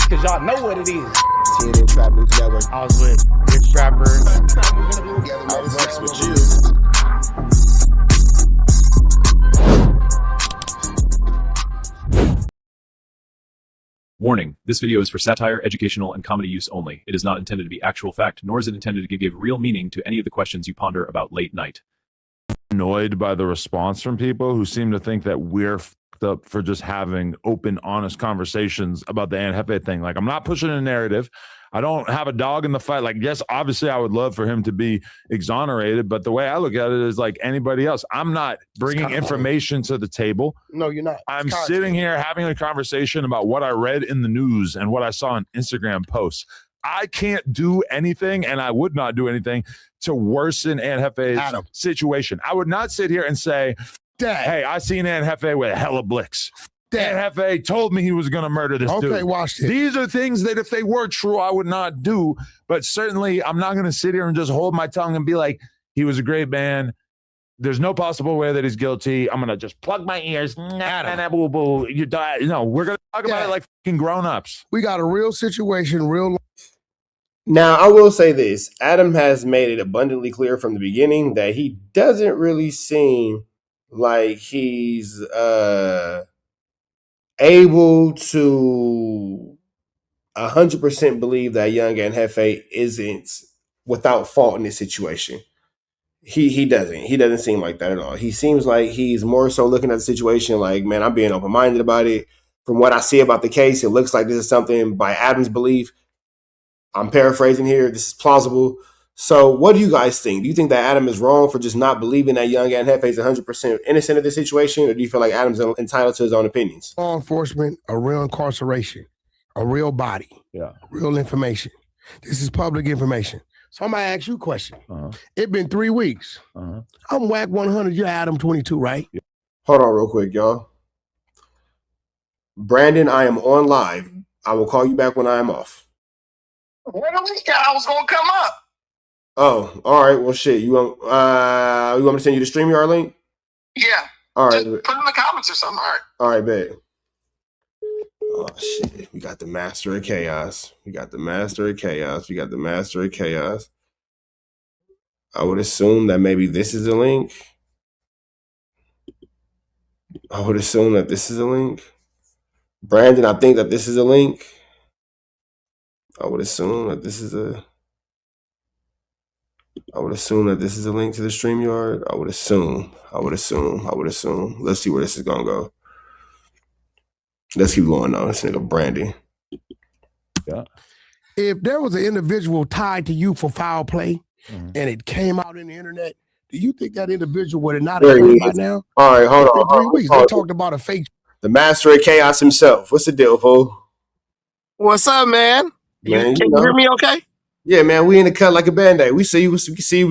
because y'all know what it is. CNN Trap News Network. I was with Rich Trapper. I flex with you. Warning, this video is for satire, educational, and comedy use only. It is not intended to be actual fact, nor is it intended to give real meaning to any of the questions you ponder about late night. Annoyed by the response from people who seem to think that we're f***ed up for just having open, honest conversations about the Jefe thing. Like, I'm not pushing a narrative. I don't have a dog in the fight. Like, yes, obviously I would love for him to be exonerated, but the way I look at it is like anybody else. I'm not bringing information to the table. No, you're not. I'm sitting here having a conversation about what I read in the news and what I saw on Instagram posts. I can't do anything, and I would not do anything to worsen Jefe's situation. I would not sit here and say, hey, I seen Jefe with hella blicks. Jefe told me he was going to murder this dude. Okay, watch this. These are things that if they were true, I would not do. But certainly, I'm not going to sit here and just hold my tongue and be like, he was a great man. There's no possible way that he's guilty. I'm going to just plug my ears. Boo, boo. You die. No, we're going to talk about it like fucking grown-ups. We got a real situation, real. Now, I will say this. Adam has made it abundantly clear from the beginning that he doesn't really seem like he's able to 100% believe that young Jefe isn't without fault in this situation. He doesn't seem like that at all. He seems like he's more so looking at the situation like, man, I'm being open-minded about it. From what I see about the case, it looks like this is something by Adam's belief. I'm paraphrasing here. This is plausible. So what do you guys think? Do you think that Adam is wrong for just not believing that young Jefe is 100% innocent of this situation? Or do you feel like Adam's entitled to his own opinions? Law enforcement, a real incarceration, a real body, real information. This is public information. So I'm going to ask you a question. It's been 3 weeks. I'm whack 100. You're Adam 22, right? Hold on real quick, y'all. Brandon, I am on live. I will call you back when I am off. Where the week I was going to come up? Oh, all right. Well, shit. You want me to send you the StreamYard link? Yeah. All right. Just put it in the comments or something. All right. All right, bet. Oh, shit. We got the Master of Chaos. I would assume that maybe this is a link. Brandon, I think that this is a link. I would assume that this is a link to the StreamYard. I would assume. Let's see where this is gonna go. Let's keep going on. This nigga Brandon. Yeah. If there was an individual tied to you for foul play and it came out in the internet, do you think that individual would have not been by now? All right, hold on. 3 weeks. They talked about a fake. The Master of Chaos himself. What's the deal, fool? What's up, man? Man, can you hear me okay? Yeah, man, we in the cut like a Band-Aid. We see you, we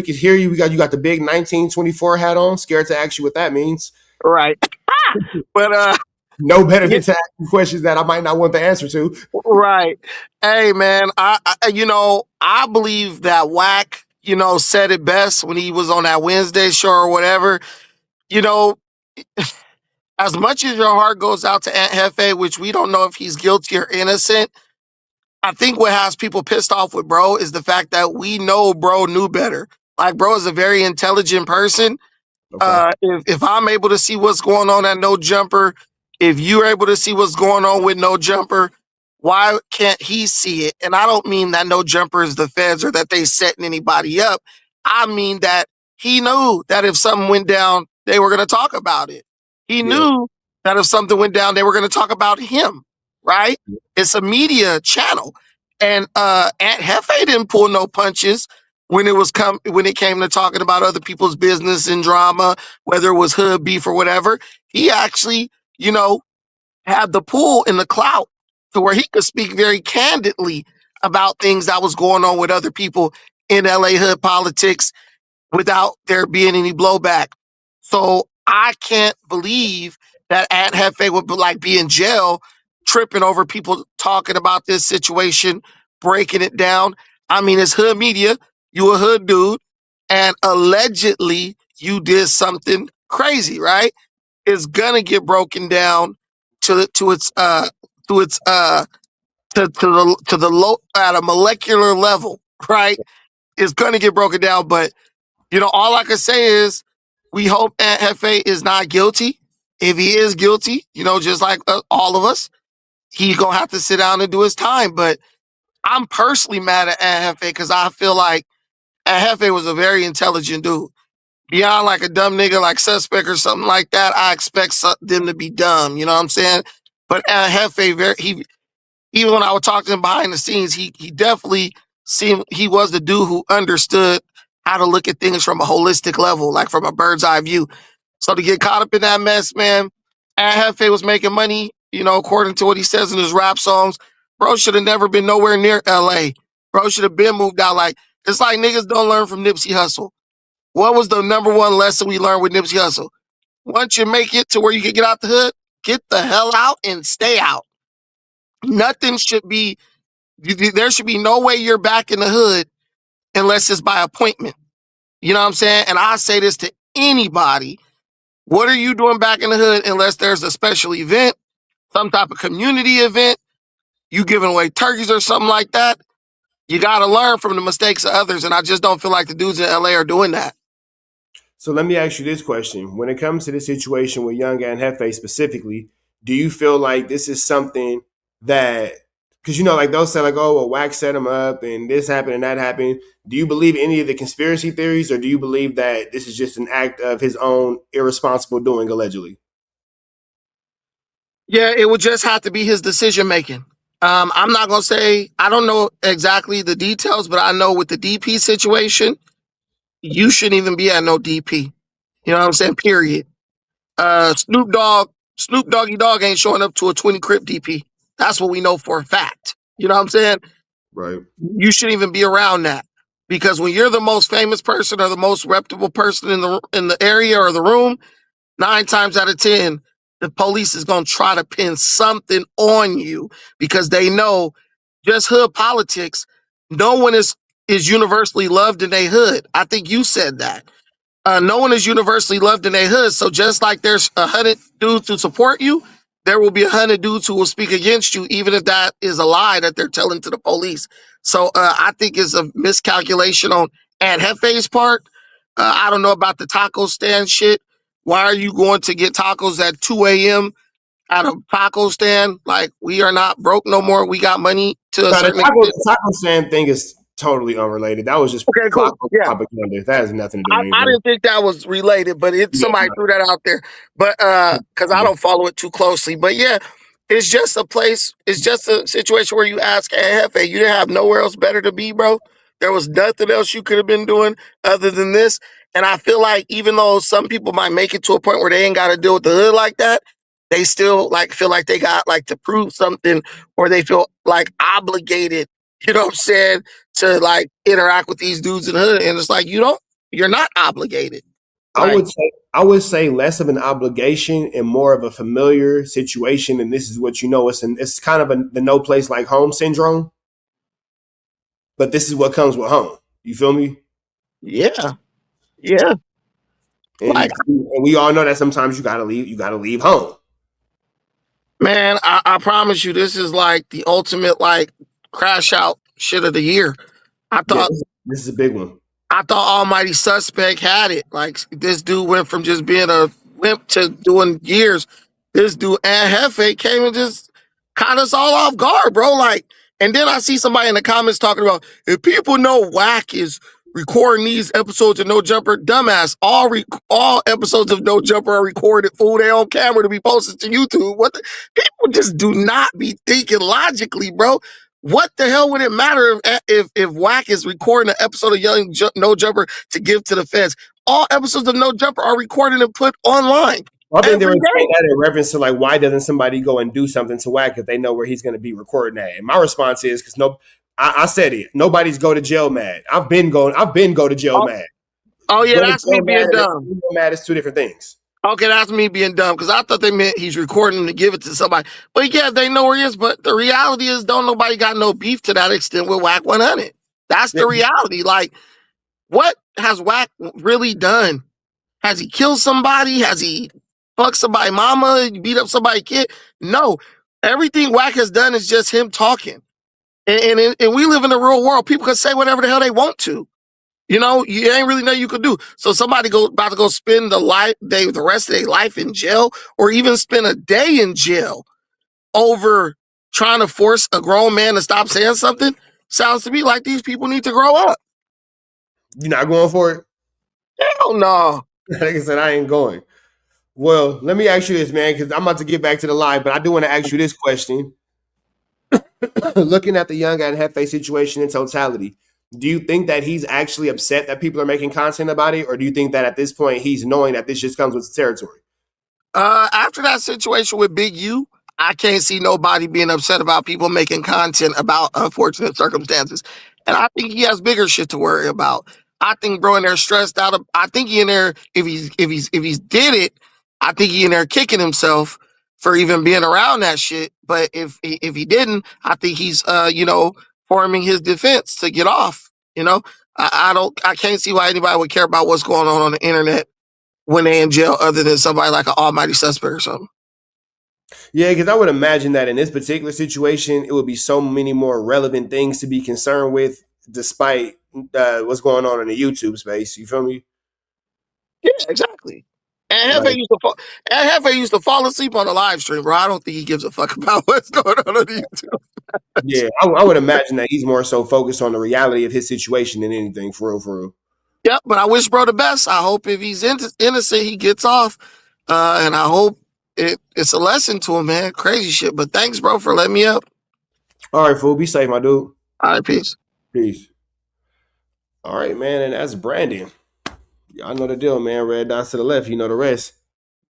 can hear you. You got the big 1924 hat on. Scared to ask you what that means. Right. But no better than to ask you questions that I might not want the answer to. Right. Hey, man, I believe that Wack, said it best when he was on that Wednesday show or whatever. As much as your heart goes out to Aunt Jefe, which we don't know if he's guilty or innocent, I think what has people pissed off with bro is the fact that we know bro knew better. Like, bro is a very intelligent person. Okay. If I'm able to see what's going on at No Jumper, if you're able to see what's going on with No Jumper, why can't he see it? And I don't mean that No Jumper is the feds or that they setting anybody up. I mean that he knew that if something went down, they were going to talk about it. He knew that if something went down, they were going to talk about him, right? It's a media channel. And Aunt Jefe didn't pull no punches when it came to talking about other people's business and drama, whether it was hood beef or whatever. He actually, had the pull in the clout to where he could speak very candidly about things that was going on with other people in LA hood politics without there being any blowback. So I can't believe that Aunt Jefe would be in jail tripping over people talking about this situation, breaking it down. I mean, it's hood media. You a hood dude, and allegedly you did something crazy, right? It's gonna get broken down to its to the low at a molecular level, right, is going to get broken down. But all I can say is we hope Aunt Jefe is not guilty. If he is guilty, just like all of us, he's gonna have to sit down and do his time. But I'm personally mad at Aunt Jefe because I feel like Aunt Jefe was a very intelligent dude. Beyond like a dumb nigga like Suspect or something like that, I expect them to be dumb. You know what I'm saying? But Aunt Jefe, even when I was talking to him behind the scenes, he definitely seemed he was the dude who understood how to look at things from a holistic level, like from a bird's eye view. So to get caught up in that mess, man, Aunt Jefe was making money, according to what he says in his rap songs. Bro should have never been nowhere near LA. Bro should have been moved out. Like, it's like niggas don't learn from Nipsey Hussle. What was the number one lesson we learned with Nipsey Hussle? Once you make it to where you can get out the hood, get the hell out and stay out. Nothing should be, there should be no way you're back in the hood unless it's by appointment. You know what I'm saying? And I say this to anybody. What are you doing back in the hood unless there's a special event, some type of community event, you giving away turkeys or something like that? You got to learn from the mistakes of others. And I just don't feel like the dudes in LA are doing that. So let me ask you this question. When it comes to the situation with Young and Jefe specifically, do you feel like this is something that, because like they'll say like, oh, well, Wax set him up and this happened and that happened. Do you believe any of the conspiracy theories, or do you believe that this is just an act of his own irresponsible doing, allegedly? Yeah, it would just have to be his decision making. I'm not going to say, I don't know exactly the details, but I know with the DP situation, you shouldn't even be at no DP. You know what I'm saying? Period. Snoop Doggy Dogg ain't showing up to a 20 Crip DP. That's what we know for a fact. You know what I'm saying? Right. You shouldn't even be around that, because when you're the most famous person or the most reputable person in the area or the room, 9 times out of 10, the police is going to try to pin something on you because they know just hood politics. No one is universally loved in a hood. I think you said that. No one is universally loved in their hood. So just like there's 100 dudes who support you, there will be 100 dudes who will speak against you, even if that is a lie that they're telling to the police. So I think it's a miscalculation on Aunt Jefe's part. I don't know about the taco stand shit. Why are you going to get tacos at 2 a.m. at a taco stand? Like, we are not broke no more. We got money to a certain extent. The taco stand thing is totally unrelated. That was just okay, cool. propaganda. That has nothing to do with anything. I didn't think that was related, but somebody threw that out there. But because I don't follow it too closely. But yeah, it's just a place. It's just a situation where you ask Aunt Jefe, you didn't have nowhere else better to be, bro. There was nothing else you could have been doing other than this. And I feel like even though some people might make it to a point where they ain't got to deal with the hood like that, they still feel like they got to prove something, or they feel like obligated, you know what I'm saying, to interact with these dudes in the hood. And it's like, you're not obligated. Right? I would say less of an obligation and more of a familiar situation. And this is what it's kind of the no place like home syndrome. But this is what comes with home. You feel me? Yeah. Yeah. And we all know that sometimes you gotta leave home. Man, I promise you, this is the ultimate crash out shit of the year. I thought this is a big one. I thought Almighty Suspect had it. This dude went from just being a wimp to doing years. This dude, Aunt Jefe, came and just caught us all off guard, bro. And then I see somebody in the comments talking about, if people know Wack is recording these episodes of No Jumper, dumbass, all episodes of No Jumper are recorded, fool, they on camera to be posted to YouTube. People just do not be thinking logically, bro. What the hell would it matter if Wack is recording an episode of No Jumper to give to the feds? All episodes of No Jumper are recorded and put online. I think they were saying that in reference to why doesn't somebody go and do something to Wack if they know where he's going to be recording at? And my response is because I said it. Nobody's go to jail mad. I've been go to jail mad. Oh yeah, that's me being dumb. Mad is two different things. Okay, that's me being dumb because I thought they meant he's recording to give it to somebody. But yeah, they know where he is. But the reality is, don't nobody got no beef to that extent with Wack 100. That's the reality. What has Wack really done? Has he killed somebody? Has he fucked somebody's mama? Beat up somebody's kid? No. Everything Wack has done is just him talking. And we live in the real world. People can say whatever the hell they want to. You know, you ain't really nothing you could do. So somebody about to go spend the rest of their life in jail, or even spend a day in jail over trying to force a grown man to stop saying something. Sounds to me like these people need to grow up. You're not going for it? Hell no. Like I said, I ain't going. Well, let me ask you this, man, because I'm about to get back to the live, but I do want to ask you this question. Looking at the young and Jefe situation in totality, do you think that he's actually upset that people are making content about it, or do you think that at this point he's knowing that this just comes with the territory? After that situation with Big U, I can't see nobody being upset about people making content about unfortunate circumstances. And I think he has bigger shit to worry about. I think bro in there stressed out. I think he in there, if he's did it, I think he in there kicking himself for even being around that shit. But if he didn't, I think he's forming his defense to get off. I can't see why anybody would care about what's going on the internet when they in jail, other than somebody like an almighty suspect or something. Yeah, because I would imagine that in this particular situation, it would be so many more relevant things to be concerned with, despite what's going on in the YouTube space. You feel me? Yeah, exactly. And Jefe used to fall asleep on the live stream, bro. I don't think he gives a fuck about what's going on YouTube. Yeah, I would imagine that he's more so focused on the reality of his situation than anything, for real, for real. Yep, but I wish bro the best. I hope if he's innocent, he gets off. And I hope it's a lesson to him, man. Crazy shit. But thanks, bro, for letting me up. All right, fool. Be safe, my dude. All right, peace. Peace. All right, man. And that's Brandon. Y'all know the deal, man. Red dots to the left. You know the rest.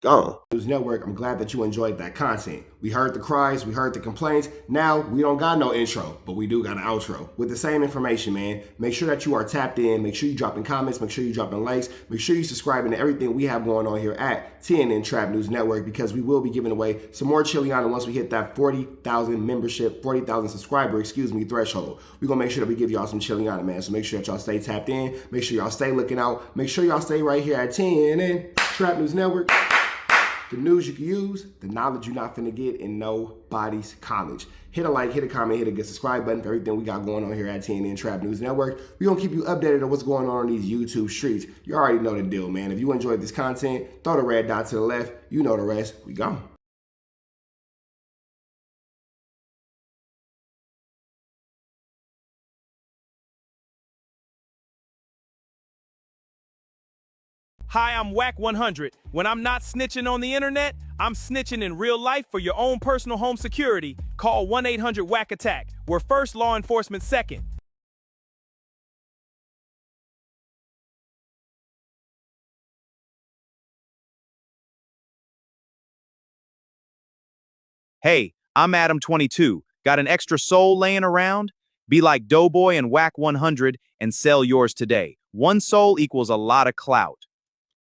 Gone. News Network, I'm glad that you enjoyed that content. We heard the cries, we heard the complaints. Now we don't got no intro, but we do got an outro with the same information, man. Make sure that you are tapped in. Make sure you dropping comments. Make sure you dropping likes. Make sure you subscribing to everything we have going on here at TNN Trap News Network, because we will be giving away some more Chiliana once we hit that 40,000 membership, 40,000 subscriber, threshold. We're going to make sure that we give y'all some Chiliana, man. So make sure that y'all stay tapped in. Make sure y'all stay looking out. Make sure y'all stay right here at TNN Trap News Network. The news you can use, the knowledge you're not finna get in nobody's college. Hit a like, hit a comment, hit a good subscribe button for everything we got going on here at TNN Trap News Network. We're gonna keep you updated on what's going on these YouTube streets. You already know the deal, man. If you enjoyed this content, throw the red dot to the left. You know the rest. We gone. Hi, I'm Whack 100. When I'm not snitching on the internet, I'm snitching in real life. For your own personal home security, call 1-800-WACK-ATTACK. We're first, law enforcement second. Hey, I'm Adam22. Got an extra soul laying around? Be like Doughboy and Whack 100 and sell yours today. One soul equals a lot of clout.